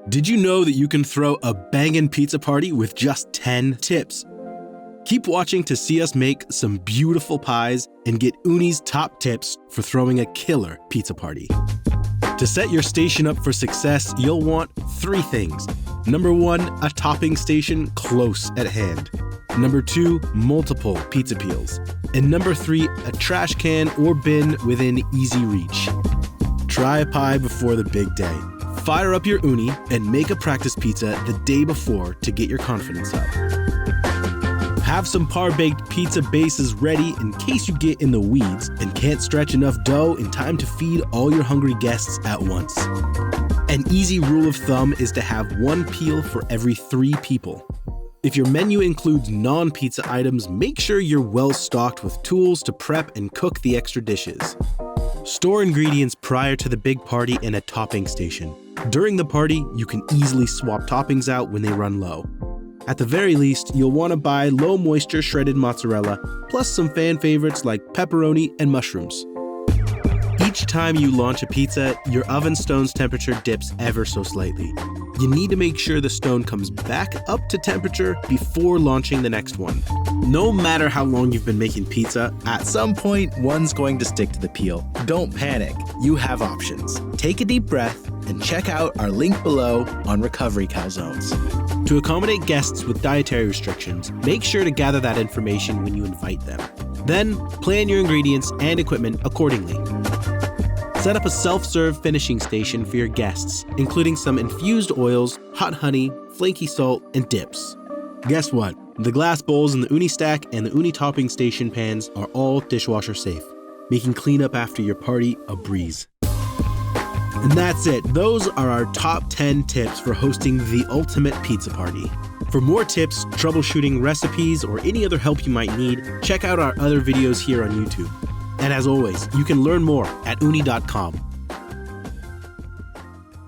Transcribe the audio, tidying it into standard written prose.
Did you know that you can throw a bangin' pizza party with just 10 tips? Keep watching to see us make some beautiful pies and get Uni's top tips for throwing a killer pizza party. To set your station up for success, you'll want 3 things. Number 1, a topping station close at hand. Number 2, multiple pizza peels. And number 3, a trash can or bin within easy reach. Try a pie before the big day. Fire up your Uni and make a practice pizza the day before to get your confidence up. Have some par-baked pizza bases ready in case you get in the weeds and can't stretch enough dough in time to feed all your hungry guests at once. An easy rule of thumb is to have 1 peel for every 3 people. If your menu includes non-pizza items, make sure you're well stocked with tools to prep and cook the extra dishes. Store ingredients prior to the big party in a topping station. During the party, you can easily swap toppings out when they run low. At the very least, you'll want to buy low-moisture shredded mozzarella, plus some fan favorites like pepperoni and mushrooms. Each time you launch a pizza, your oven stone's temperature dips ever so slightly. You need to make sure the stone comes back up to temperature before launching the next one. No matter how long you've been making pizza, at some point, one's going to stick to the peel. Don't panic, you have options. Take a deep breath and check out our link below on recovery calzones. To accommodate guests with dietary restrictions, make sure to gather that information when you invite them. Then, plan your ingredients and equipment accordingly. Set up a self-serve finishing station for your guests, including some infused oils, hot honey, flaky salt, and dips. Guess what? The glass bowls in the Uni stack and the Uni topping station pans are all dishwasher safe, making cleanup after your party a breeze. And that's it. Those are our top 10 tips for hosting the ultimate pizza party. For more tips, troubleshooting, recipes, or any other help you might need, check out our other videos here on YouTube. And as always, you can learn more at uni.com.